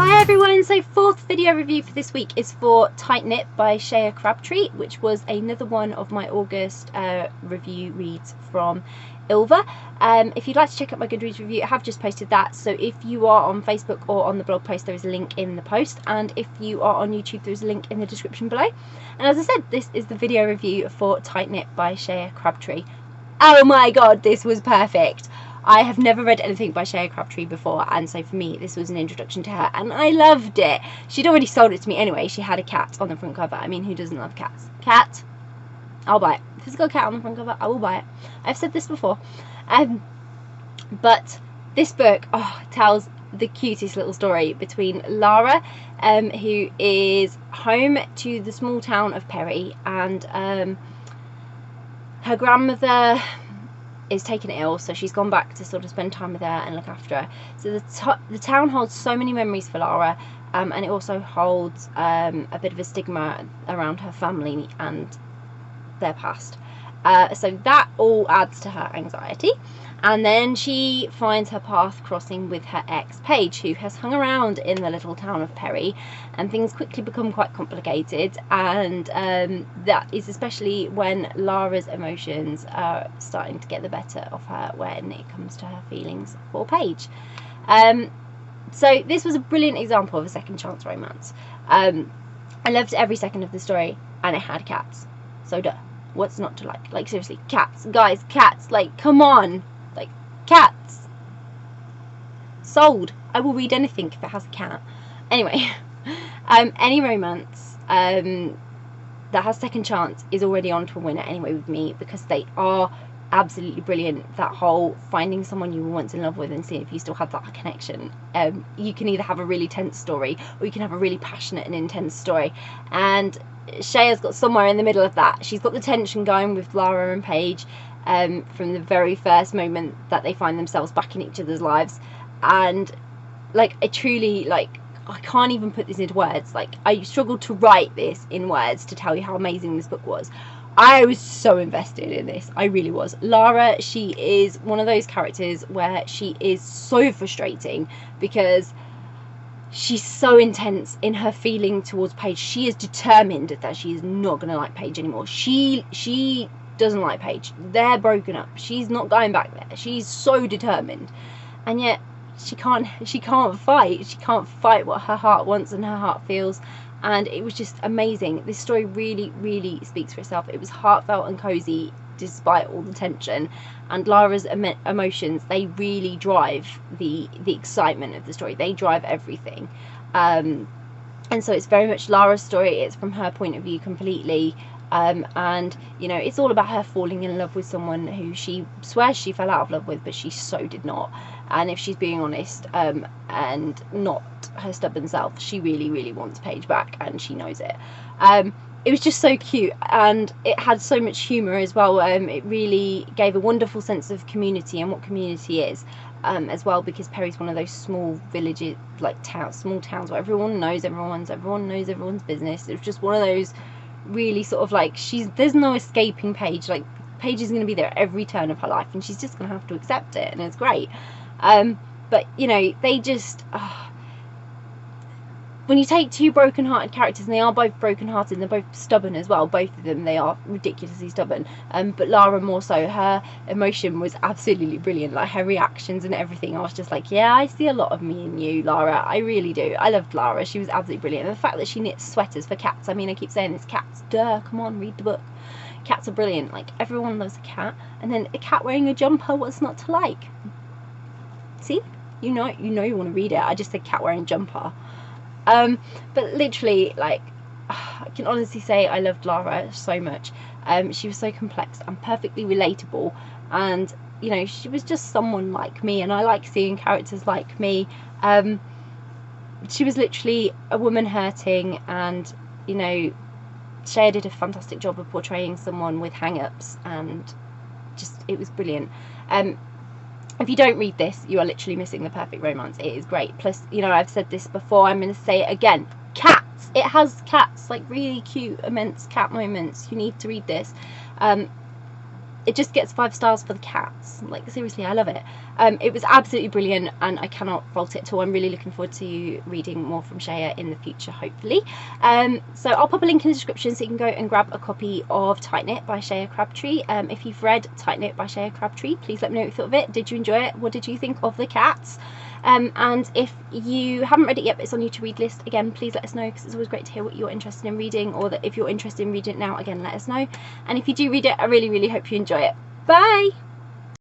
Hi everyone, so fourth video review for this week is for Tight Knit by Shaya Crabtree, which was another one of my August review reads from Ilva. If you'd like to check out my Goodreads review, I have just posted that, so if you are on Facebook or on the blog post, there is a link in the post, and if you are on YouTube, there is a link in the description below. And as I said, this is the video review for Tight Knit by Shaya Crabtree. Oh my god, this was perfect! I have never read anything by Shaya Crabtree before, and so for me this was an introduction to her, and I loved it. She'd already sold it to me anyway. She had a cat on the front cover. I mean, who doesn't love cats? Cat, I'll buy it. If it's got a cat on the front cover, I will buy it. I've said this before. But this book tells the cutest little story between Lara, who is home to the small town of Perry, and her grandmother is taken ill, so she's gone back to sort of spend time with her and look after her. So the town holds so many memories for Lara, and it also holds a bit of a stigma around her family and their past. So that all adds to her anxiety. And then she finds her path crossing with her ex, Paige, who has hung around in the little town of Perry, and things quickly become quite complicated, and that is especially when Lara's emotions are starting to get the better of her when it comes to her feelings for Paige. So this was a brilliant example of a second chance romance. I loved every second of the story, and it had cats. So duh, what's not to like? Like seriously, cats, guys, cats, like come on. Like, cats. Sold. I will read anything if it has a cat. Anyway, any romance that has second chance is already on to a winner anyway with me, because they are absolutely brilliant. That whole finding someone you were once in love with and seeing if you still have that connection. You can either have a really tense story, or you can have a really passionate and intense story, and Shaya's got somewhere in the middle of that. She's got the tension going with Lara and Paige, from the very first moment that they find themselves back in each other's lives, and like I truly, like, I can't even put this into words. Like, I struggled to write this in words to tell you how amazing this book was. I was so invested in this, I really was. Lara, she is one of those characters where she is so frustrating because she's so intense in her feeling towards Paige. She is determined that she is not going to like Paige anymore. She doesn't like Paige. They're broken up. She's not going back there. She's so determined, and yet she can't fight. She can't fight what her heart wants and her heart feels. And it was just amazing. This story really speaks for itself. It was heartfelt and cozy despite all the tension, and Lara's emotions, they really drive the excitement of the story. They drive everything, and so it's very much Lara's story. It's from her point of view completely. And you know, it's all about her falling in love with someone who she swears she fell out of love with, but she so did not. And if she's being honest, and not her stubborn self, she really wants Paige back, and she knows it. It was just so cute, and it had so much humour as well. It really gave a wonderful sense of community and what community is, as well, because Perry's one of those small villages, like small towns where everyone knows everyone knows everyone's business. It was just one of those really sort of like, there's no escaping Paige. Like, Paige is going to be there at every turn of her life, and she's just going to have to accept it, and it's great. But you know, they just when you take two broken-hearted characters, and they are both broken-hearted, and they're both stubborn as well, both of them, they are ridiculously stubborn, but Lara more so. Her emotion was absolutely brilliant, like her reactions and everything. I was just like, yeah, I see a lot of me in you, Lara. I really do. I loved Lara. She was absolutely brilliant. And the fact that she knits sweaters for cats, I mean, I keep saying this, cats, duh, come on, read the book. Cats are brilliant. Like, everyone loves a cat, and then a cat wearing a jumper, what's not to like? See, you know you want to read it. I just said cat wearing jumper. But literally, like, I can honestly say I loved Lara so much. She was so complex and perfectly relatable, and you know, she was just someone like me, and I like seeing characters like me. She was literally a woman hurting, and you know, Shaya did a fantastic job of portraying someone with hang-ups, and just, it was brilliant. If you don't read this, you are literally missing the perfect romance. It is great. Plus, you know, I've said this before, I'm going to say it again. Cats! It has cats, like really cute, immense cat moments. You need to read this. it just gets 5 stars for the cats. Like, seriously, I love it. It was absolutely brilliant, and I cannot fault it at all. I'm really looking forward to reading more from Shaya in the future, hopefully. So I'll pop a link in the description so you can go and grab a copy of Tight Knit by Shaya Crabtree. If you've read Tight Knit by Shaya Crabtree, please let me know what you thought of it. Did you enjoy it? What did you think of the cats? And if you haven't read it yet but it's on your to read list, again, please let us know, because it's always great to hear what you're interested in reading, or that if you're interested in reading it now, again, let us know. And if you do read it, I really hope you enjoy it. Bye!